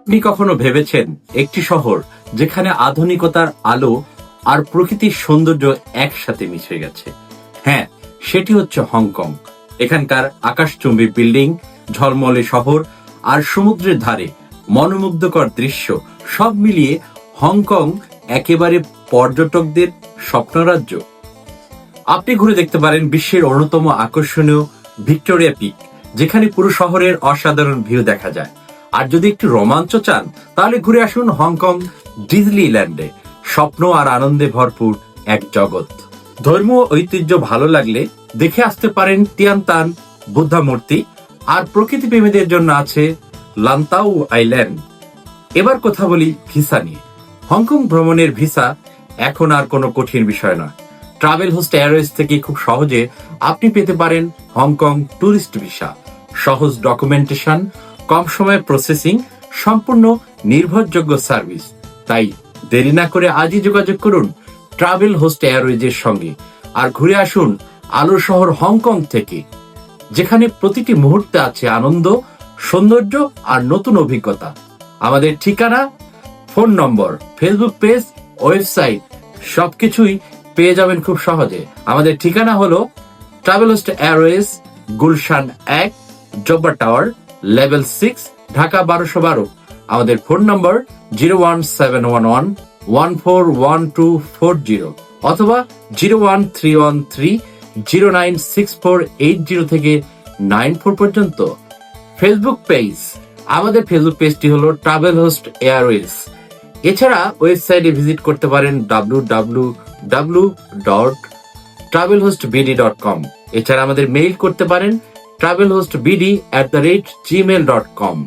আপনি কখনো ভেবেছেন একটি শহর যেখানে আধুনিকতার আলো আর প্রকৃতির সৌন্দর্য একসাথে মিশে গেছে? হ্যাঁ, সেটি হচ্ছে হংকং। এখানকার আকাশচুম্বী বিল্ডিং, ঝলমলে শহর আর সমুদ্রের ধারে মনোমুগ্ধকর দৃশ্য সব মিলিয়ে হংকং একেবারে পর্যটকদের স্বপ্নরাজ্য। আপনি ঘুরে দেখতে পারেন বিশ্বের অন্যতম আকর্ষণীয় ভিক্টোরিয়া পিক, যেখানে পুরো শহরের অসাধারণ ভিউ দেখা যায়। আর যদি একটু রোমাঞ্চ চান, তাহলে ঘুরে আসুন হংকং ডিজনিল্যান্ডে, স্বপ্ন আর আনন্দে ভরপুর এক জগৎ। ধর্মীয় ঐতিহ্য ভালো লাগলে দেখে আসতে পারেন তিয়ানতান বুদ্ধা মূর্তি, আর প্রকৃতি প্রেমীদের জন্য আছে লান্তাউ আইল্যান্ড। এবার কথা বলি ভিসা নিয়ে। হংকং ভ্রমণের ভিসা এখন আর কোনো কঠিন বিষয় নয়। ট্রাভেল হোস্ট এয়ারওয়েজ থেকে খুব সহজে আপনি পেতে পারেন হংকং ট্যুরিস্ট ভিসা। সহজ ডকুমেন্টেশন, কম সময়ে প্রসেসিং, সম্পূর্ণ নির্ভরযোগ্য সার্ভিস। তাই দেরি না করে আজই যোগাযোগ করুন ট্রাভেল হোস্ট এয়ারওয়েজের সঙ্গে আর ঘুরে আসুন আলো শহর হংকং থেকে, যেখানে প্রতিটি মুহূর্তে আছে আনন্দ, সৌন্দর্য আর নতুন অভিজ্ঞতা। আমাদের ঠিকানা, ফোন নম্বর, ফেসবুক পেজ, ওয়েবসাইট সবকিছুই পেয়ে যাবেন খুব সহজে। আমাদের ঠিকানা হলো travel host Airways, Gulshan 1, Jabbar tower, level 6, Dhaka 1212। আমাদের ফোন নম্বর 01711141240 অথবা 01313096480 থেকে 94 পর্যন্ত। ফেসবুক পেজ, আমাদের ফেসবুক পেজটি হলো ট্রাভেল হোস্ট এয়ারওয়েজ। এছাড়া ওয়েবসাইটে ভিজিট করতে পারেন www.travelhostbd.com। এছাড়া আমাদের মেইল করতে পারেন travelhostbd@gmail.com।